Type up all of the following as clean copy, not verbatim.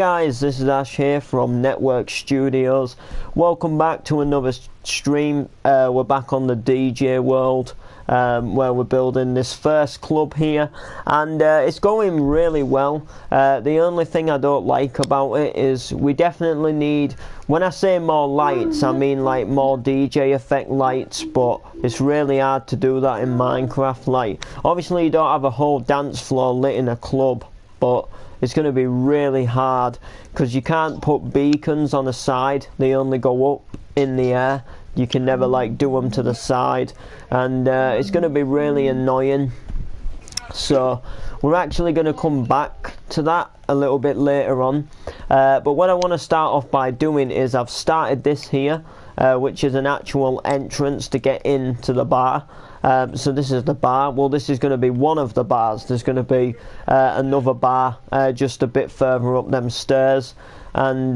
Guys, this is Ash here from Network Studios. Welcome back to another stream. We're back on the DJ world, where we're building this first club here, and it's going really well. The only thing I don't like about it is we definitely need, when I say more lights, I mean like more DJ effect lights, but it's really hard to do that in Minecraft. Like, obviously you don't have a whole dance floor lit in a club, but it's going to be really hard because you can't put beacons on the side. They only go up in the air. You can never like do them to the side, and it's going to be really annoying. So we're actually going to come back to that a little bit later on, but what I want to start off by doing is I've started this here, which is an actual entrance to get into the bar. So this is the bar. Well, this is going to be one of the bars. There's going to be another bar just a bit further up them stairs, and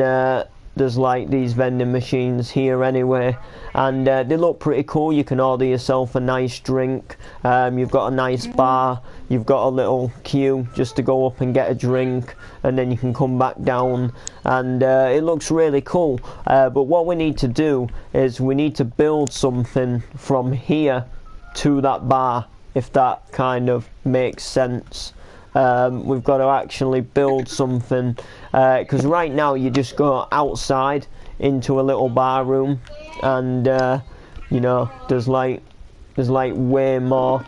there's like these vending machines here anyway, and they look pretty cool. You can order yourself a nice drink. You've got a nice bar. You've got a little queue just to go up and get a drink, and then you can come back down, and it looks really cool. But what we need to do is we need to build something from here to that bar, if that kind of makes sense. We've got to actually build something, because right now you just go outside into a little bar room, and you know, there's like way more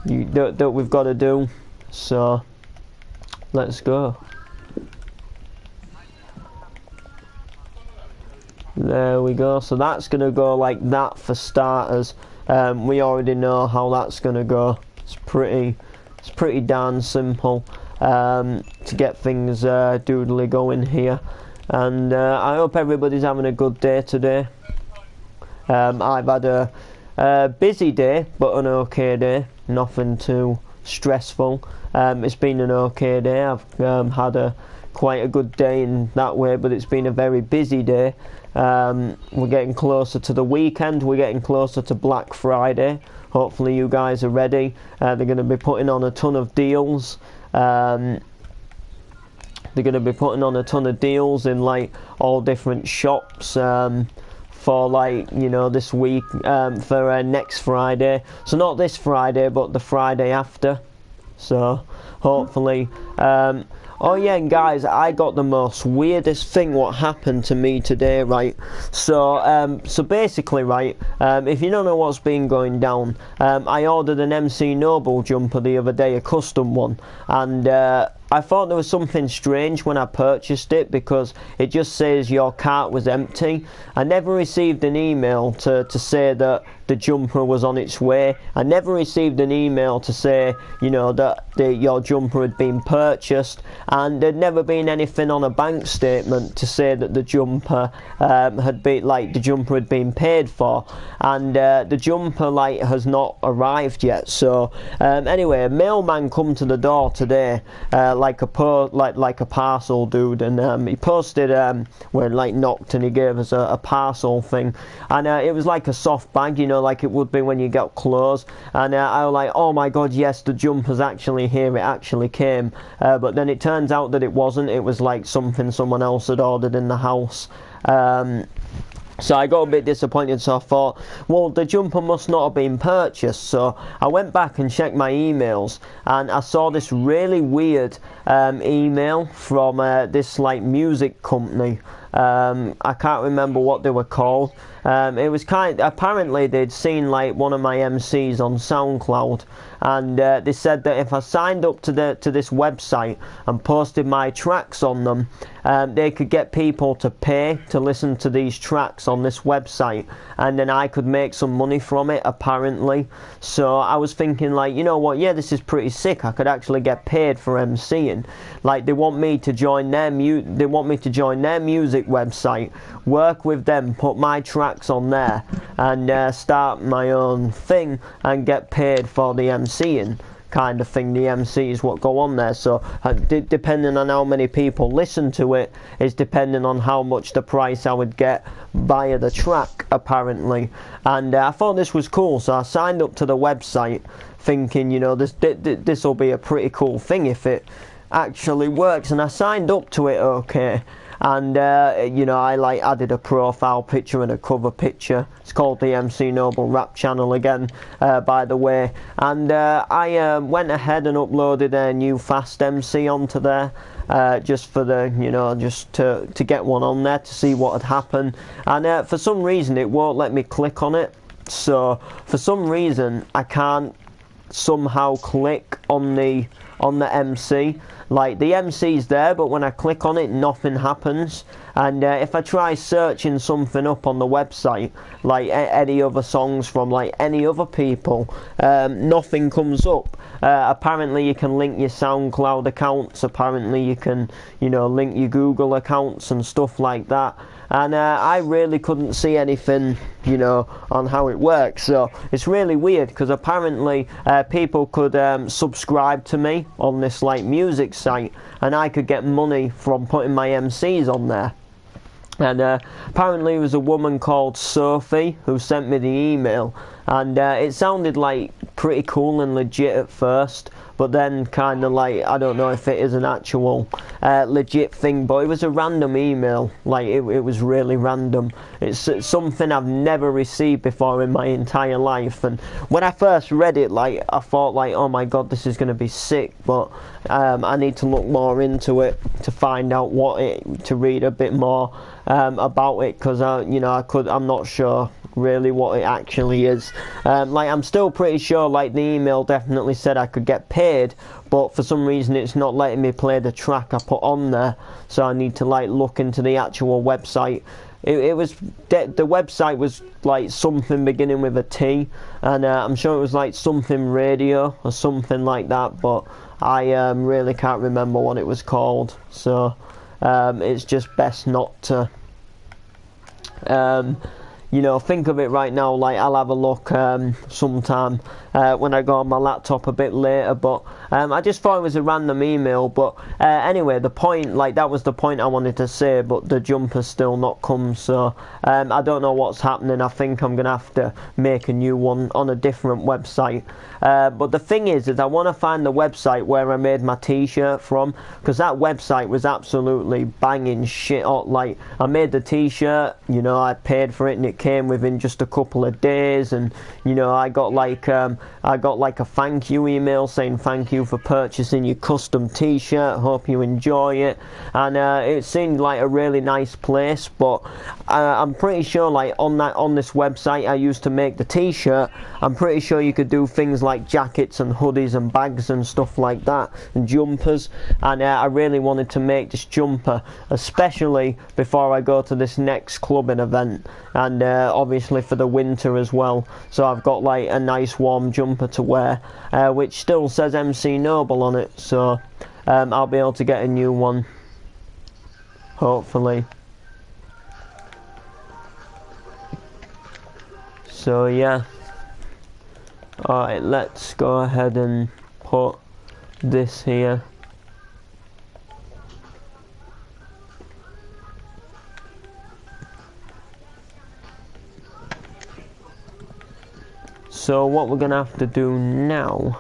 that we've got to do. So let's go. There we go. So that's gonna go like that for starters. We already know how that's gonna go. It's pretty darn simple to get things doodly going here, and I hope everybody's having a good day today. I've had a busy day, but an okay day, nothing too stressful. It's been an okay day. I've had quite a good day in that way, but it's been a very busy day. We're getting closer to the weekend, we're getting closer to Black Friday. Hopefully you guys are ready. They're going to be putting on a ton of deals. They're going to be putting on a ton of deals in like all different shops for like, you know, this week, for next Friday. So not this Friday, but the Friday after. So hopefully oh yeah, and guys, I got the most weirdest thing what happened to me today, right? So so basically, right, if you don't know what's been going down, I ordered an MC Noble jumper the other day, a custom one, and I thought there was something strange when I purchased it, because it just says your cart was empty. I never received an email to say that the jumper was on its way. I never received an email to say, you know, that your jumper had been purchased, and there'd never been anything on a bank statement to say that the jumper had been paid for, and the jumper like has not arrived yet. So anyway, a mailman come to the door today, like a parcel dude, and he posted where like knocked, and he gave us a parcel thing, and it was like a soft bag, you know, like it would be when you get clothes, and I was like, oh my god, yes, the jumper's actually here, it actually came, but then it turns out that it wasn't. It was like something someone else had ordered in the house. So I got a bit disappointed, so I thought, well, the jumper must not have been purchased. So I went back and checked my emails, and I saw this really weird email from this like music company. I can't remember what they were called. It was apparently they'd seen like one of my MCs on SoundCloud, and they said that if I signed up to this website and posted my tracks on them, they could get people to pay to listen to these tracks on this website, and then I could make some money from it, apparently. So I was thinking, like, you know what, yeah, this is pretty sick. I could actually get paid for MCing. Like, they want me to join their music website, work with them, put my tracks on there, and start my own thing and get paid for the MCing kind of thing. The MC is what go on there. So depending on how many people listen to it is depending on how much the price I would get via the track, apparently. And I thought this was cool, so I signed up to the website thinking, you know, this will be a pretty cool thing if it actually works, and I signed up to it okay. And you know, I like added a profile picture and a cover picture. It's called the MC Noble Rap Channel again, by the way. And I went ahead and uploaded a new Fast MC onto there, just for the, you know, just to get one on there to see what had happened. And for some reason it won't let me click on it. So for some reason I can't somehow click on the MC. Like, the MC's there, but when I click on it, nothing happens. And if I try searching something up on the website, like any other songs from like any other people, nothing comes up. Apparently you can link your SoundCloud accounts, apparently you can, you know, link your Google accounts and stuff like that. And I really couldn't see anything, you know, on how it works. So it's really weird, because apparently people could subscribe to me on this like music site, and I could get money from putting my MCs on there. And apparently it was a woman called Sophie who sent me the email, and it sounded like pretty cool and legit at first, but then kind of like, I don't know if it is an actual legit thing, but it was a random email. Like, it was really random. It's something I've never received before in my entire life, and when I first read it, like, I thought like, oh my god, this is going to be sick, but I need to look more into it to find out to read a bit more about it, because you know, I'm not sure really what it actually is. Like, I'm still pretty sure like the email definitely said I could get paid, but for some reason it's not letting me play the track I put on there, so I need to like look into the actual website. It was the website was like something beginning with a T, and I'm sure it was like something radio or something like that, but I really can't remember what it was called. So it's just best not to you know, think of it right now. Like, I'll have a look sometime when I go on my laptop a bit later, but I just thought it was a random email. But anyway, the point, like, that was the point I wanted to say, but the jumper's still not come, so I don't know what's happening. I think I'm gonna have to make a new one on a different website. But the thing is I want to find the website where I made my t-shirt from, because that website was absolutely banging shit up. Like, I made the t-shirt, you know, I paid for it and it came within just a couple of days, and you know, I got like a thank you email saying thank you for purchasing your custom t-shirt, hope you enjoy it. And it seemed like a really nice place, but I'm pretty sure like on this website I used to make the t-shirt, I'm pretty sure you could do things like jackets and hoodies and bags and stuff like that, and jumpers. And I really wanted to make this jumper, especially before I go to this next clubbing event, and obviously for the winter as well. So I've got like a nice warm jumper to wear, which still says MC Noble on it, so I'll be able to get a new one, hopefully. So yeah, alright, let's go ahead and put this here. So what we're gonna have to do now,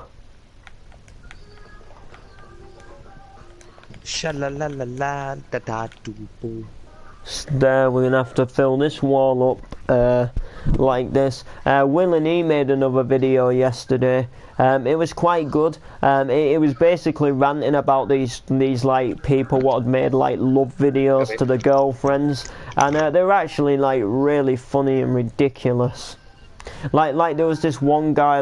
there, we're gonna have to fill this wall up like this. Will and E made another video yesterday. It was quite good. It was basically ranting about these like people what had made like love videos to the girlfriends, and they were actually like really funny and ridiculous. Like there was this one guy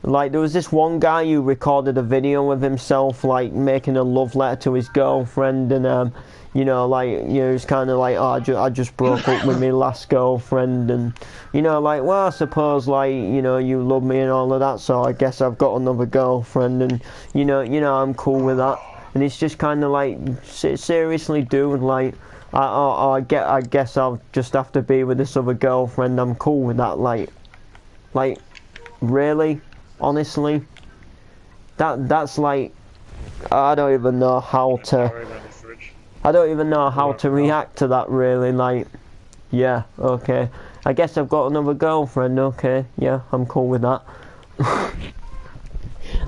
who recorded a video of himself like making a love letter to his girlfriend, and you know, like, you know, it's kind of like, oh, I just broke up with my last girlfriend, and you know, like, well, I suppose, like, you know, you love me and all of that, so I guess I've got another girlfriend, and you know, I'm cool with that. And it's just kind of like, seriously, dude, like, I guess I'll just have to be with this other girlfriend. I'm cool with that. Like, really, honestly, that's like, I don't even know how to react to that, really. Like, yeah, okay, I guess I've got another girlfriend. Okay, yeah, I'm cool with that.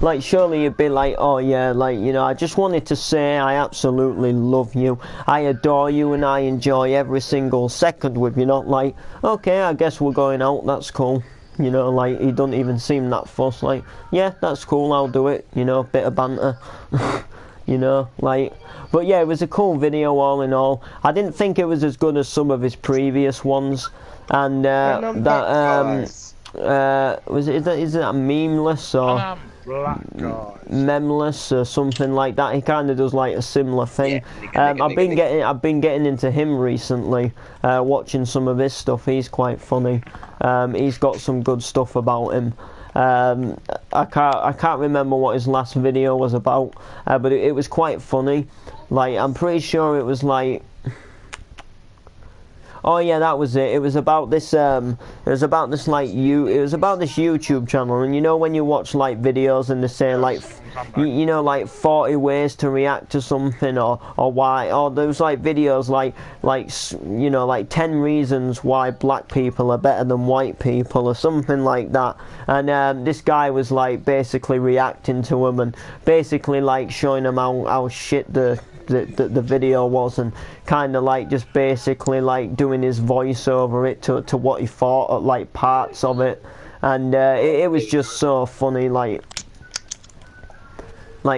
like surely you'd be like, oh yeah, like, you know, I just wanted to say I absolutely love you, I adore you, and I enjoy every single second with you. Not like, okay, I guess we're going out, that's cool. You know, like, he doesn't even seem that fussed. Like, yeah, that's cool, I'll do it. You know, bit of banter. You know, like, but yeah, it was a cool video all in all. I didn't think it was as good as some of his previous ones, and was it, is that memeless or memless or something like that? He kind of does like a similar thing. I've been getting into him recently, watching some of his stuff. He's quite funny. He's got some good stuff about him. I can't remember what his last video was about, but it was quite funny. Like, I'm pretty sure it was like, oh yeah, that was it. It was about this. It was about this YouTube channel, and you know when you watch like videos and they say like, you know, like 40 ways to react to something, or why, or there's like videos like you know, like 10 reasons why black people are better than white people or something like that. And this guy was like basically reacting to him and basically like showing them how shit the video was, and kind of like just basically like doing his voice over it to what he thought of like parts of it, and it was just so funny. Like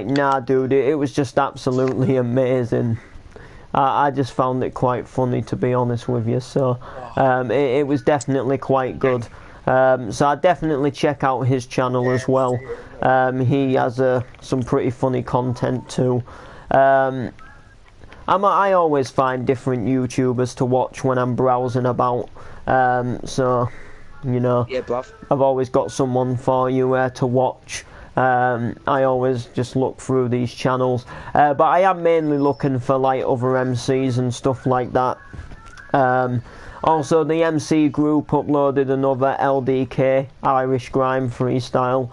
nah dude, it was just absolutely amazing. I just found it quite funny, to be honest with you. So it was definitely quite good. So I definitely check out his channel as well. He has some pretty funny content too. I always find different YouTubers to watch when I'm browsing about. So, you know, yeah, bruv. I've always got someone for you to watch. I always just look through these channels, but I am mainly looking for like other MCs and stuff like that. Also, the MC group uploaded another LDK Irish Grime freestyle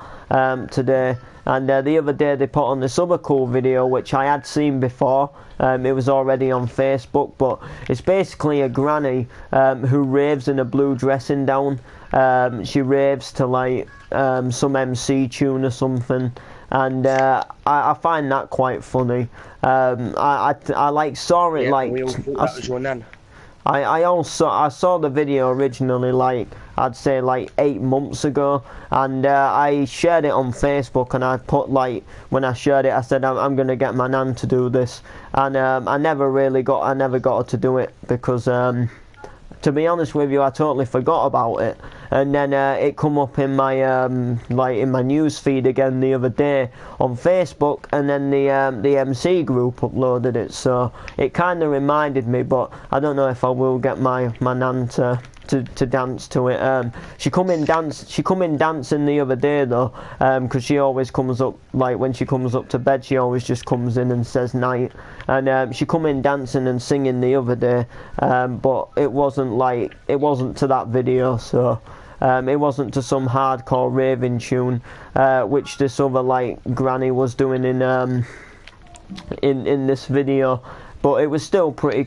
today, and the other day they put on this other cool video which I had seen before. It was already on Facebook, but it's basically a granny who raves in a blue dressing down. She raves to like some MC tune or something, and I find that quite funny. I like saw it, yeah, like that was your nan. I saw the video originally, like I'd say like 8 months ago, and I shared it on Facebook, and I put like, when I shared it I said I'm gonna get my nan to do this, and I never got her to do it because to be honest with you, I totally forgot about it, and then it come up in my like in my news feed again the other day on Facebook, and then the MC group uploaded it, so it kind of reminded me. But I don't know if I will get my nan to dance to it. She come in dancing the other day though, because she always comes up, like when she comes up to bed she always just comes in and says night, and she come in dancing and singing the other day, but it wasn't to that video, so it wasn't to some hardcore raving tune which this other like granny was doing in this video. But it was still pretty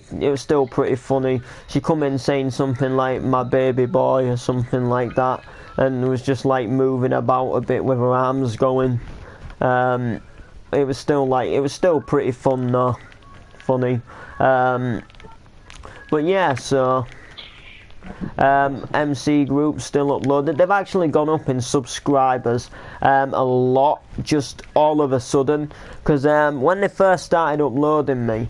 funny. She come in saying something like "my baby boy" or something like that, and was just like moving about a bit with her arms going. It was still pretty fun though, funny. But yeah, so MC group still uploaded. They've actually gone up in subscribers a lot, just all of a sudden, because when they first started uploading me,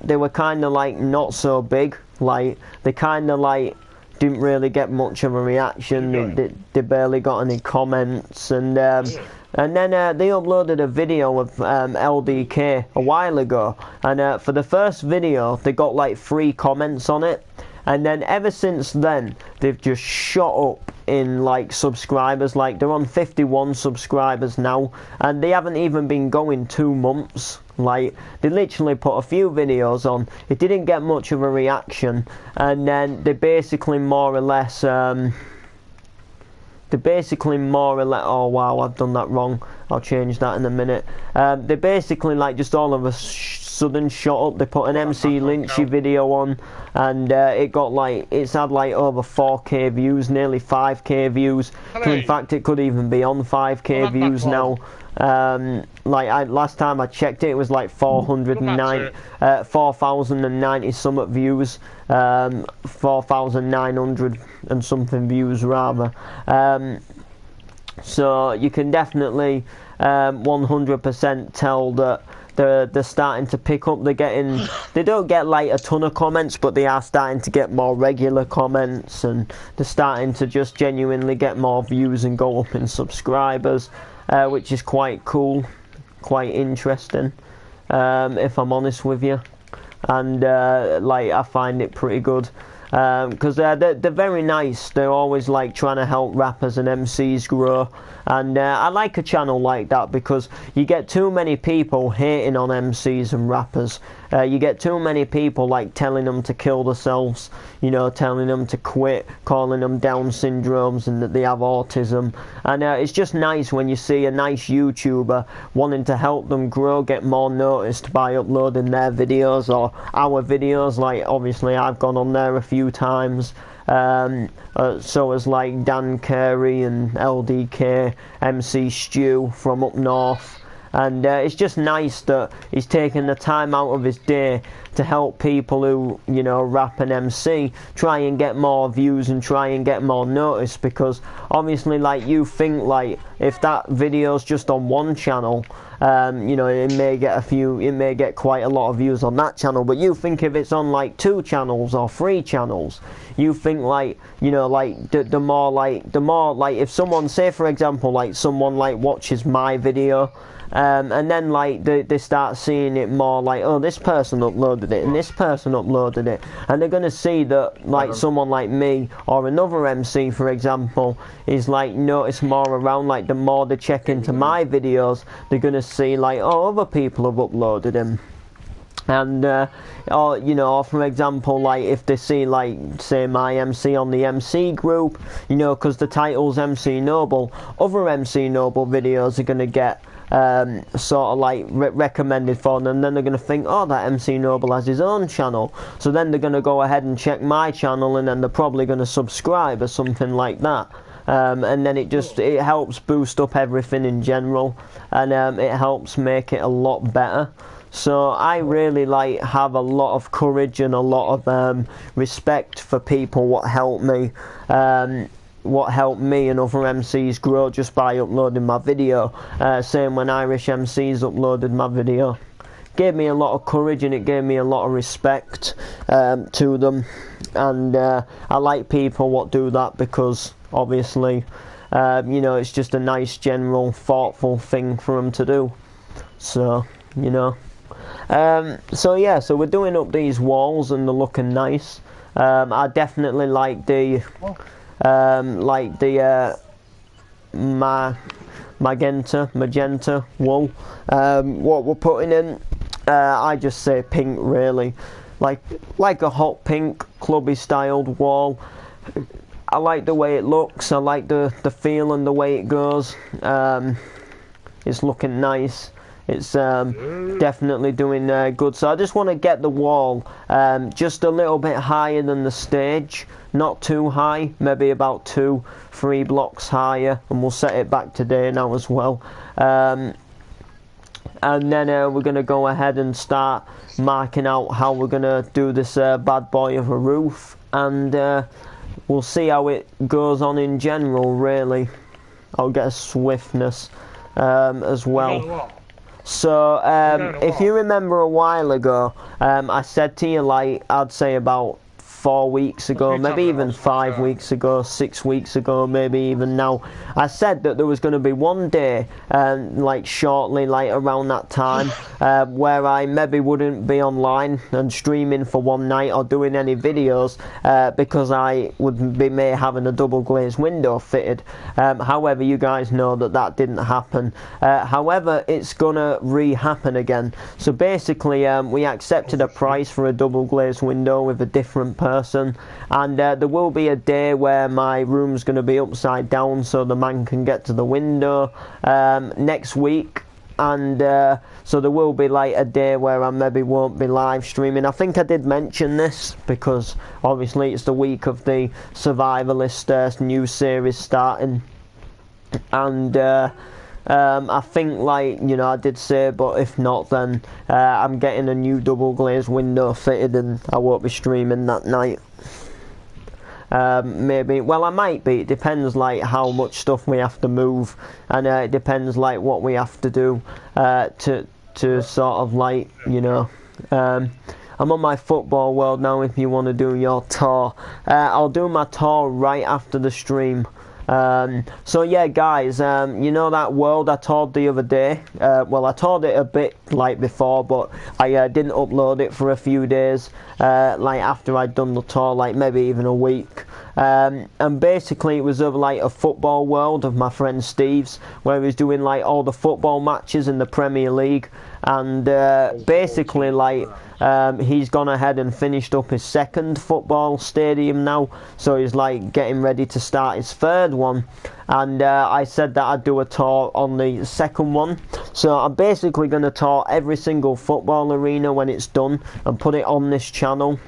they were kind of like not so big. Like they kind of like didn't really get much of a reaction. They barely got any comments, and then they uploaded a video of LDK a while ago, and for the first video they got like 3 comments on it. And then ever since then, they've just shot up in like subscribers. Like they're on 51 subscribers now, and they haven't even been going 2 months. Like they literally put a few videos on, it didn't get much of a reaction, and then they basically more or less they're basically more or less, oh wow, I've done that wrong, I'll change that in a minute. They're basically like just all of a sudden shot up. They put an MC Lynchy video on, and it's had like over 4k views, nearly 5k views. So in fact it could even be on 5k views now. Last time I checked it, it was like 4,090 something views, 4,900 and something views rather. So you can definitely 100% tell that they're starting to pick up. They don't get like a ton of comments, but they are starting to get more regular comments, and they're starting to just genuinely get more views and go up in subscribers, which is quite cool, quite interesting, if I'm honest with you. And I find it pretty good, because they're very nice. They're always like trying to help rappers and MCs grow, and I like a channel like that, because you get too many people hating on MCs and rappers. You get too many people like telling them to kill themselves, you know, telling them to quit, calling them Down syndromes and that they have autism. And it's just nice when you see a nice YouTuber wanting to help them grow, get more noticed by uploading their videos or our videos. Like obviously I've gone on there a few times. So as like Dan Carey and LDK, MC Stew from up north. And it's just nice that he's taking the time out of his day to help people who, you know, rap and MC, try and get more views and try and get more notice. Because obviously, like, you think like if that video's just on one channel, you know, it may get quite a lot of views on that channel, but you think if it's on like 2 channels or 3 channels, you think like, you know, like the more like if someone, say for example, like someone like watches my video, and then like they start seeing it more, like, oh, this person uploaded it and this person uploaded it, and they're gonna see that like someone like me or another MC, for example, is like noticed more around. Like the more they check into my videos, they're gonna see like, oh, other people have uploaded him. And or, you know, or for example, like if they see like, say, my MC on the MC group, you know, because the title's MC Noble, other MC Noble videos are gonna get sort of like recommended for them, and then they're going to think, oh, that MC Noble has his own channel, so then they're going to go ahead and check my channel, and then they're probably going to subscribe or something like that. And then it helps boost up everything in general, and it helps make it a lot better. So I really like have a lot of courage and a lot of respect for people what help me and other MCs grow just by uploading my video. Same when Irish MCs uploaded my video. Gave me a lot of courage, and it gave me a lot of respect to them. And I like people what do that, because obviously, you know, it's just a nice, general, thoughtful thing for them to do. So, you know. So yeah, so we're doing up these walls and they're looking nice. I definitely like the magenta wool. What we're putting in, I just say pink, really, like a hot pink, clubby styled wall. I like the way it looks. I like the feel and the way it goes. It's looking nice. It's definitely doing good. So I just want to get the wall just a little bit higher than the stage, not too high, maybe about 2-3 blocks higher, and we'll set it back today now as well. And then we're going to go ahead and start marking out how we're going to do this bad boy of a roof, and we'll see how it goes on in general, really. I'll get a swiftness as well. So if you remember a while ago, I said to you, like, I'd say about 4 weeks ago, maybe even 5 weeks ago, 6 weeks ago, maybe even now, I said that there was going to be one day, like shortly, like around that time, where I maybe wouldn't be online and streaming for one night or doing any videos, because I would be having a double glazed window fitted. However, you guys know that didn't happen. However, it's gonna re-happen again. So basically, we accepted a price for a double glazed window with a different person, person, and there will be a day where my room's going to be upside down so the man can get to the window next week. And so there will be like a day where I maybe won't be live streaming. I think I did mention this because obviously it's the week of the Survivalist new series starting, and I think, like, you know, I did say, but if not, then I'm getting a new double glazed window fitted and I won't be streaming that night. Maybe, well, I might be. It depends like how much stuff we have to move, and it depends like what we have to do to sort of like, you know. I'm on my football world now. If you want to do your tour, I'll do my tour right after the stream. So yeah, guys, you know that world I toured the other day? Well, I toured it a bit like before, but I didn't upload it for a few days, like after I'd done the tour, like maybe even a week. And basically it was of like a football world of my friend Steve's, where he was doing like all the football matches in the Premier League, and basically like he's gone ahead and finished up his second football stadium now, so he's like getting ready to start his third one, and I said that I'd do a tour on the second one. So I'm basically going to tour every single football arena when it's done and put it on this channel.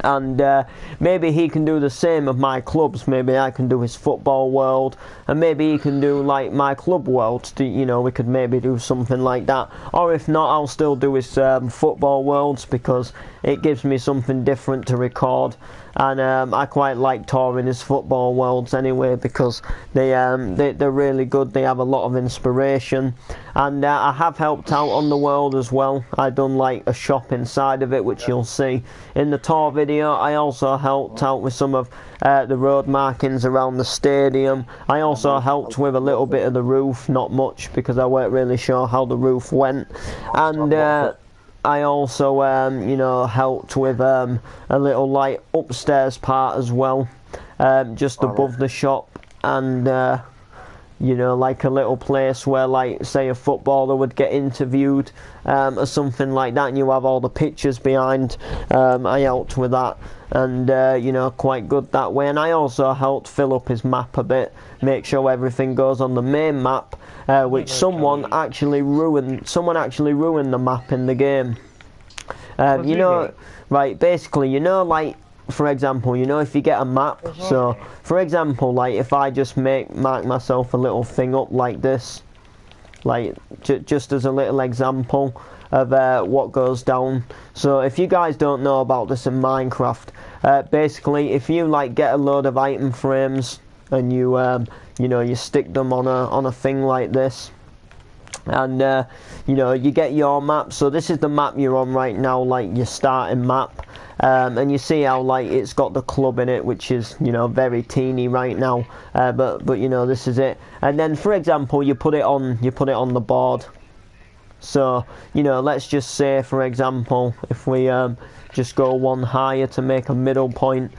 And maybe he can do the same of my clubs. Maybe I can do his football world, and maybe he can do like my club world. You know, we could maybe do something like that. Or if not, I'll still do his football worlds, because it gives me something different to record. And I quite like touring his football worlds anyway, because they're really good. They have a lot of inspiration, and I have helped out on the world as well. I done like a shop inside of it, which you'll see in the tour video. I also helped out with some of the road markings around the stadium. I also helped with a little bit of the roof, not much, because I weren't really sure how the roof went. And I also, you know, helped with a little like upstairs part as well, just above the shop, and you know, like a little place where, like, say a footballer would get interviewed or something like that, and you have all the pictures behind. I helped with that, and you know, quite good that way. And I also helped fill up his map a bit, make sure everything goes on the main map, which someone actually ruined the map in the game. You know, right, basically, you know, like, for example, you know, if you get a map, so for example, like, if I just mark myself a little thing up like this, like just as a little example of what goes down. So if you guys don't know about this in Minecraft, basically if you like get a load of item frames and you you know, you stick them on a thing like this, and you know, you get your map. So this is the map you're on right now, like your starting map, and you see how like it's got the club in it, which is, you know, very teeny right now, but you know, this is it. And then for example, you put it on the board. So, you know, let's just say, for example, if we just go one higher to make a middle point,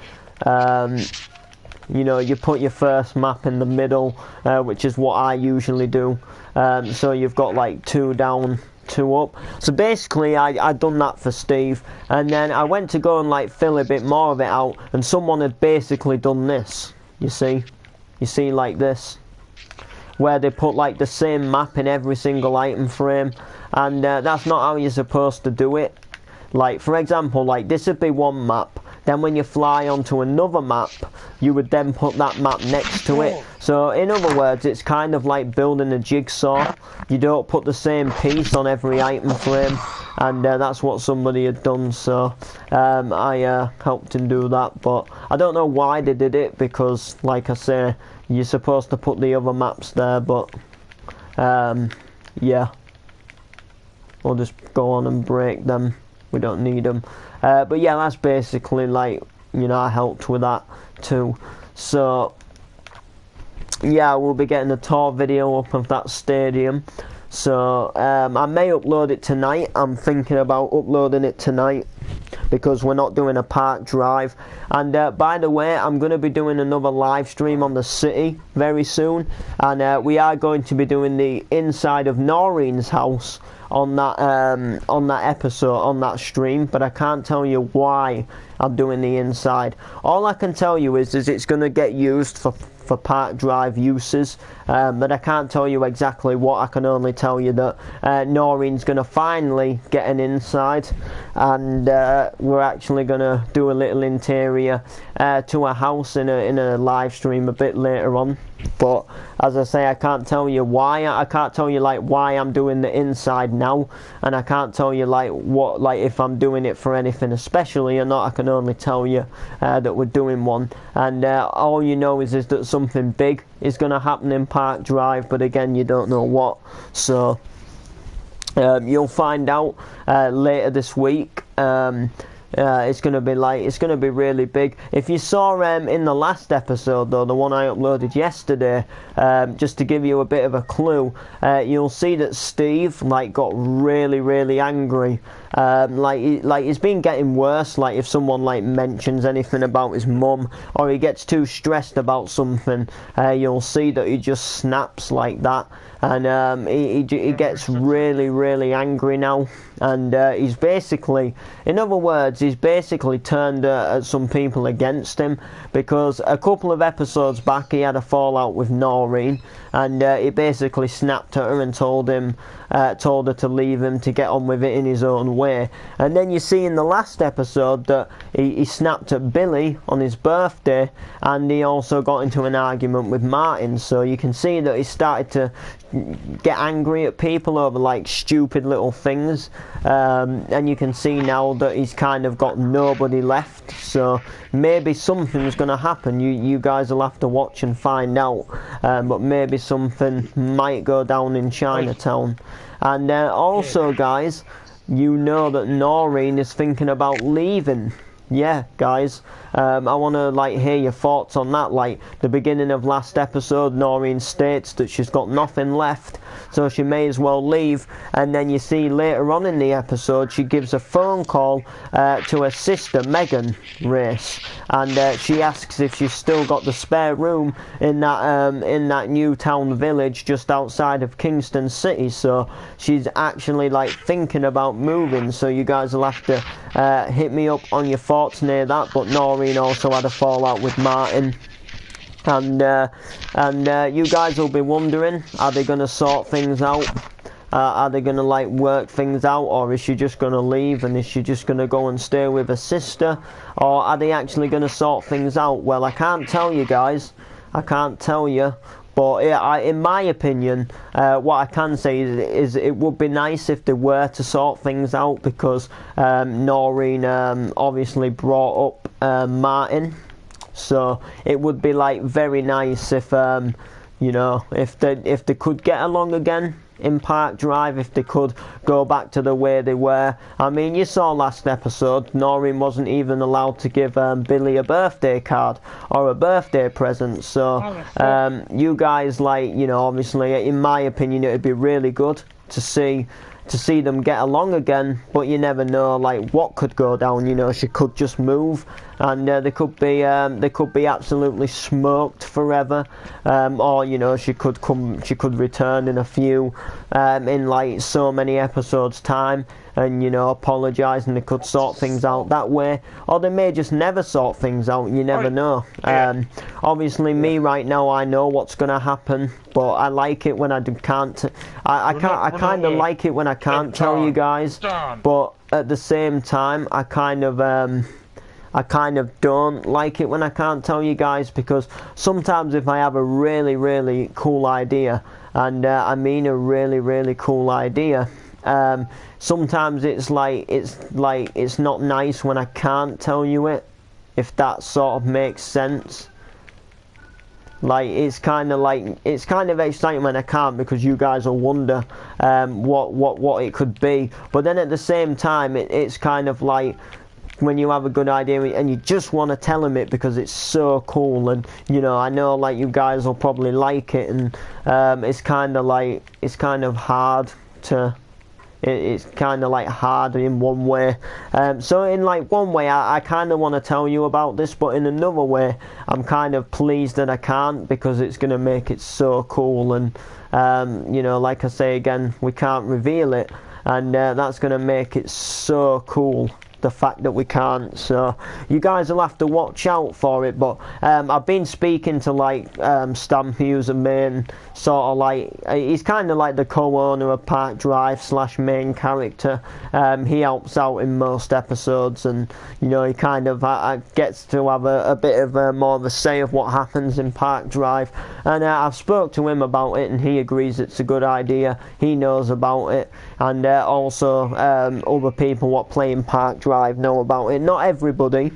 you know, you put your first map in the middle, which is what I usually do. So you've got like 2 down, 2 up. So basically I done that for Steve, and then I went to go and like fill a bit more of it out, and someone had basically done this. You see like this, where they put like the same map in every single item frame, and that's not how you're supposed to do it. Like, for example, like this would be one map, then when you fly onto another map, you would then put that map next to it. So in other words, it's kind of like building a jigsaw. You don't put the same piece on every item frame, and that's what somebody had done. So I helped him do that, but I don't know why they did it, because like I say, you're supposed to put the other maps there, but yeah, we'll just go on and break them. We don't need them. But yeah, that's basically like, you know, I helped with that too. So yeah, we'll be getting a tour video up of that stadium. So I may upload it tonight. I'm thinking about uploading it tonight, because we're not doing a park drive. And by the way, I'm going to be doing another live stream on the city very soon, and we are going to be doing the inside of Noreen's house on that episode, on that stream, but I can't tell you why I'm doing the inside. All I can tell you is it's going to get used for park drive uses, but I can't tell you exactly what. I can only tell you that Noreen's going to finally get an inside, and we're actually going to do a little interior to a house in a live stream a bit later on. But as I say, I can't tell you why. I can't tell you like why I'm doing the inside now, and I can't tell you like what, like if I'm doing it for anything especially or not. I can only tell you that we're doing one, and all you know is that something big is going to happen in Park Drive, but again, you don't know what. So you'll find out later this week. It's going to be really big. If you saw in the last episode though, the one I uploaded yesterday, just to give you a bit of a clue, you'll see that Steve like got really angry. He's been getting worse. Like if someone like mentions anything about his mum, or he gets too stressed about something, you'll see that he just snaps like that, and he gets really angry now. And he's basically, in other words, he's basically turned some people against him, because a couple of episodes back he had a fallout with Noreen, and he basically snapped at her and told her to leave him to get on with it in his own way. And then you see in the last episode that he snapped at Billy on his birthday, and he also got into an argument with Martin. So you can see that he started to get angry at people over like stupid little things, and you can see now that he's kind of got nobody left. So maybe something's going to happen. You guys will have to watch and find out, but maybe something might go down in Chinatown. And also guys, you know that Noreen is thinking about leaving. Yeah, guys, I want to like hear your thoughts on that. Like the beginning of last episode, Noreen states that she's got nothing left, so she may as well leave. And then you see later on in the episode, she gives a phone call to her sister Megan Race, and she asks if she's still got the spare room in that new town village just outside of Kingston City. So she's actually like thinking about moving. So you guys will have to hit me up on your thoughts near that. But Noreen also had a fallout with Martin, and you guys will be wondering, are they going to sort things out? Are they going to like work things out, or is she just going to leave, and is she just going to go and stay with her sister, or are they actually going to sort things out? Well, I can't tell you guys, I can't tell you. But in my opinion, what I can say is it would be nice if they were to sort things out, because Noreen obviously brought up Martin, so it would be like very nice if you know, if they could get along again in Park Drive, if they could go back to the way they were. I mean, you saw last episode, Noreen wasn't even allowed to give Billy a birthday card or a birthday present. So you guys, like, you know, obviously in my opinion it would be really good to see them get along again, but you never know like what could go down. You know, she could just move, and they could be absolutely smoked forever, or you know, she could return in a few in like so many episodes time, and you know, apologise, and they could sort things out that way, or they may just never sort things out. You never know. Obviously me right now, I know what's going to happen, but I like it when I can't. I kind of like it when I can't tell you guys, but at the same time I kind of don't like it when I can't tell you guys, because sometimes if I have a really cool idea, and I mean a really cool idea, sometimes it's not nice when I can't tell you it, if that sort of makes sense. Like it's kind of exciting when I can't, because you guys will wonder what it could be. But then at the same time, it's kind of like when you have a good idea and you just want to tell them it because it's so cool, and you know, I know like you guys will probably like it, and it's kind of hard to. It's kind of like hard in one way. So in like one way, I kind of want to tell you about this, but in another way, I'm kind of pleased that I can't, because it's going to make it so cool. And you know, like I say again, we can't reveal it. and that's going to make it so cool, the fact that we can't. So you guys will have to watch out for it. But I've been speaking to like Stampy, who's a main sort of like, he's kind of like the co-owner of Park Drive / main character. He helps out in most episodes, and you know, he kind of gets to have a bit of more of a say of what happens in Park Drive. And I've spoke to him about it, and he agrees it's a good idea. He knows about it, and also other people what play in Park Drive know about it. Not everybody,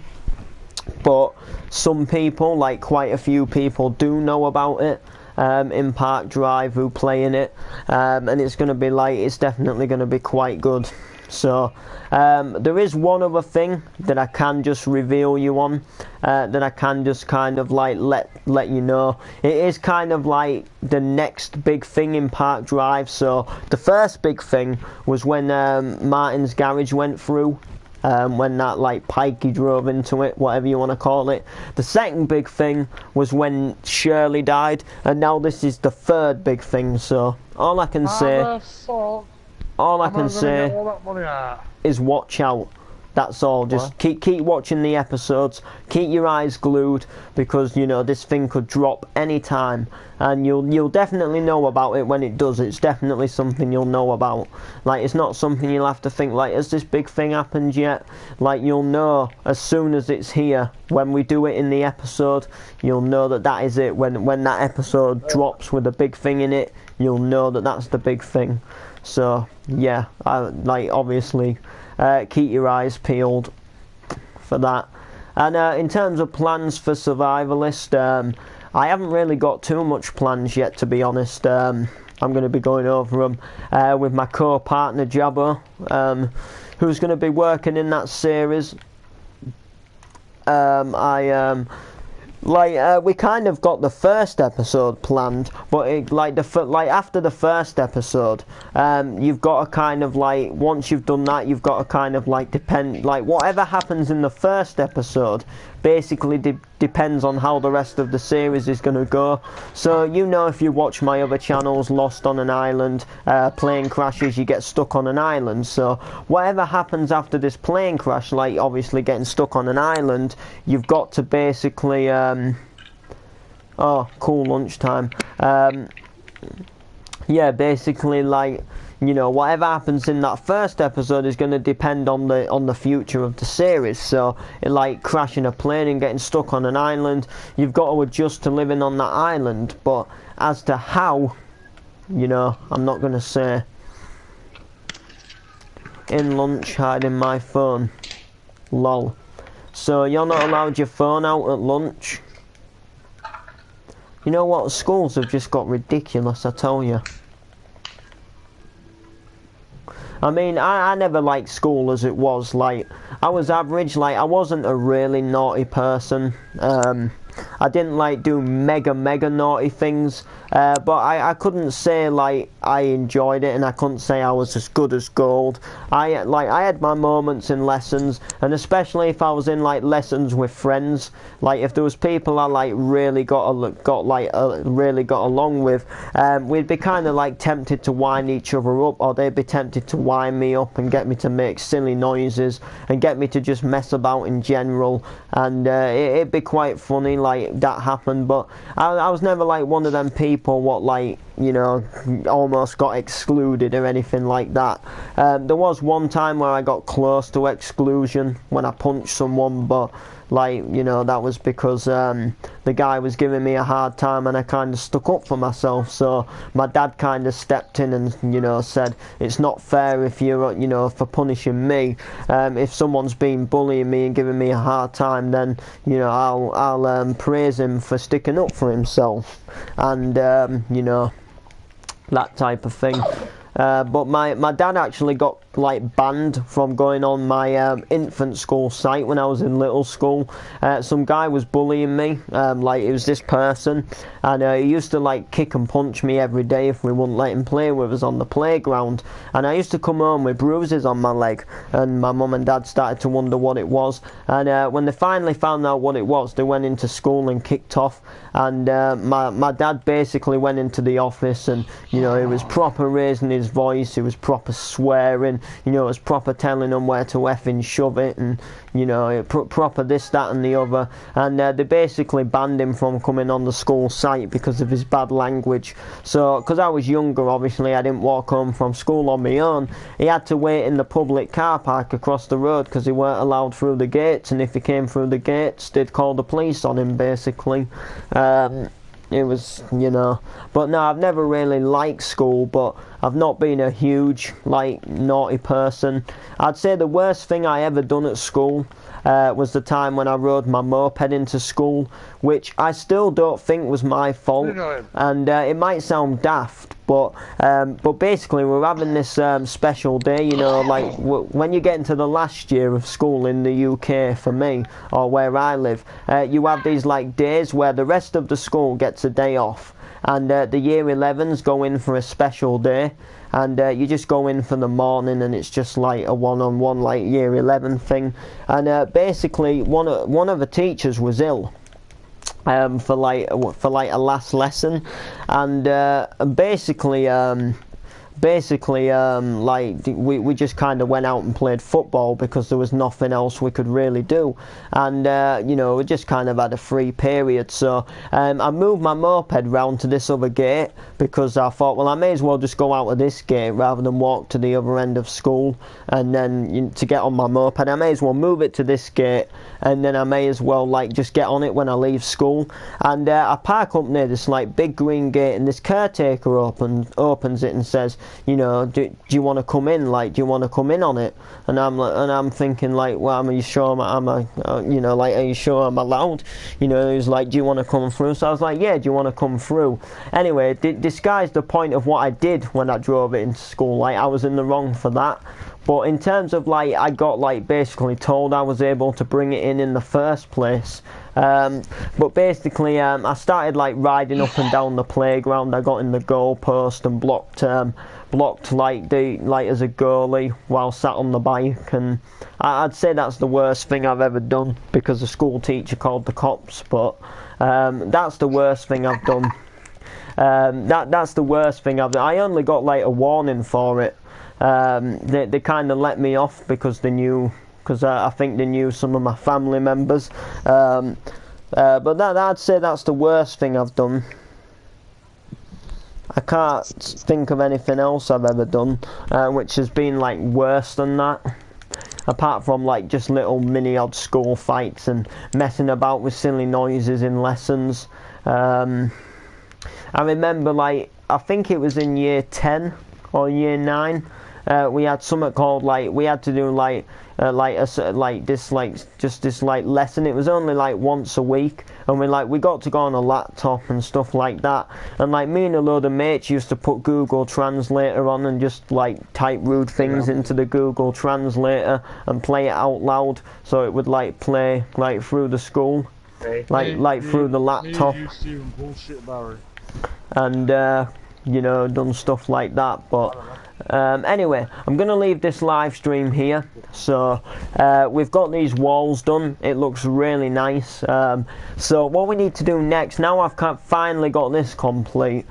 but some people, like quite a few people, do know about it in Park Drive who play in it, and it's going to be like, it's definitely going to be quite good. So there is one other thing that I can just reveal you on, that I can just kind of like let you know. It is kind of like the next big thing in Park Drive. So the first big thing was when Martin's garage went through. When that like pikey drove into it, whatever you want to call it. The second big thing was when Shirley died, and now this is the third big thing. So all I can say is watch out. That's all. Just keep watching the episodes. Keep your eyes glued, because you know this thing could drop any time, and you'll definitely know about it when it does. It's definitely something you'll know about. Like, it's not something you'll have to think like, has this big thing happened yet? Like, you'll know as soon as it's here. When we do it in the episode, you'll know that that is it. When that episode drops with a big thing in it, you'll know that that's the big thing. So yeah, like obviously. Keep your eyes peeled for that. And in terms of plans for Survivalist, I haven't really got too much plans yet, to be honest. I'm going to be going over them with my co-partner Jabbo, who's going to be working in that series. We kind of got the first episode planned, but after the first episode, you've got to kind of like, once you've done that, you've got to kind of like whatever happens in the first episode basically depends on how the rest of the series is going to go. So you know, if you watch my other channels, Lost on an Island, plane crashes, you get stuck on an island. So whatever happens after this plane crash, like obviously getting stuck on an island, you've got to basically oh, cool, lunchtime. Yeah, basically like, you know, whatever happens in that first episode is going to depend on the future of the series. So, like crashing a plane and getting stuck on an island, you've got to adjust to living on that island. But as to how, you know, I'm not going to say. In lunch, hiding my phone. Lol. So you're not allowed your phone out at lunch. You know what? Schools have just got ridiculous, I tell you. I mean, I never liked school as it was. Like, I was average. Like, I wasn't a really naughty person. I didn't like do mega naughty things, but I couldn't say like I enjoyed it, and I couldn't say I was as good as gold. I had my moments in lessons, and especially if I was in like lessons with friends. Like if there was people I like really got along with, we'd be kind of like tempted to wind each other up, or they'd be tempted to wind me up and get me to make silly noises and get me to just mess about in general, and it'd be quite funny. Like that happened, but I was never like one of them people what like, you know, almost got excluded or anything like that. There was one time where I got close to exclusion when I punched someone, but like, you know, that was because the guy was giving me a hard time and I kind of stuck up for myself. So my dad kind of stepped in and, you know, said it's not fair if you're, you know, for punishing me. If someone's been bullying me and giving me a hard time, then, you know, I'll praise him for sticking up for himself, and you know, that type of thing. But my dad actually got like banned from going on my infant school site when I was in little school. Some guy was bullying me, like it was this person, and he used to like kick and punch me every day if we wouldn't let him play with us on the playground. And I used to come home with bruises on my leg, and my mum and dad started to wonder what it was. And when they finally found out what it was, they went into school and kicked off. And my dad basically went into the office, and you know, he was proper raising his his voice. He was proper swearing, you know, it was proper telling them where to effing shove it, and, you know, proper this, that and the other. And they basically banned him from coming on the school site because of his bad language. So, because I was younger, obviously, I didn't walk home from school on my own. He had to wait in the public car park across the road because he weren't allowed through the gates, and if he came through the gates, they'd call the police on him, basically. It was, you know, but no, I've never really liked school, but I've not been a huge, like, naughty person. I'd say the worst thing I ever done at school was the time when I rode my moped into school, which I still don't think was my fault, and it might sound daft, but basically we're having this special day, you know, like when you get into the last year of school in the UK, for me, or where I live, you have these like days where the rest of the school gets a day off, and the year 11s go in for a special day, and you just go in for the morning, and it's just like a one-on-one like year 11 thing. And basically one of the teachers was ill for like a last lesson, and basically like we just kind of went out and played football because there was nothing else we could really do, and you know, we just kind of had a free period. So I moved my moped round to this other gate because I thought, well, I may as well just go out of this gate rather than walk to the other end of school, and then to get on my moped I may as well move it to this gate, and then I may as well like just get on it when I leave school. And I park up near this like big green gate, and this caretaker opens it and says, you know, do you want to come in? Like, do you want to come in on it? And I'm thinking like, well, are you sure you know, like, are you sure I'm allowed? You know, he was like, do you want to come through? So I was like, yeah, do you want to come through? Anyway, disguised the point of what I did when I drove it into school. Like, I was in the wrong for that. But in terms of like, I got like basically told I was able to bring it in the first place. But basically, I started like riding up and down the playground. I got in the goalpost and blocked like as a goalie while sat on the bike, and I'd say that's the worst thing I've ever done because the school teacher called the cops. But that's the worst thing I've done. That's the worst thing I've done. I only got like a warning for it. They kind of let me off because they knew, because I think they knew some of my family members. But I'd say that's the worst thing I've done. I can't think of anything else I've ever done which has been like worse than that, apart from like just little mini odd school fights and messing about with silly noises in lessons. I remember, like, I think it was in year 10 or year 9, we had something called, like, we had to do this lesson. It was only like once a week, and we got to go on a laptop and stuff like that, and like me and a load of mates used to put Google Translator on and just like type rude things into the Google Translator and play it out loud, so it would like play like through the school, through the laptop, and you know, done stuff like that. But anyway, I'm going to leave this live stream here. So we've got these walls done. It looks really nice. So what we need to do next, now I've finally got this complete,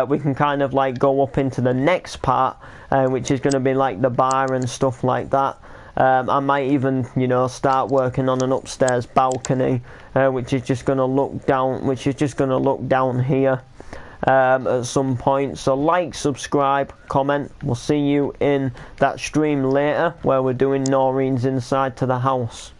we can kind of like go up into the next part, which is going to be like the bar and stuff like that. I might even, you know, start working on an upstairs balcony, which is just going to look down here at some point. So like, subscribe, comment. We'll see you in that stream later where we're doing Noreen's inside to the house.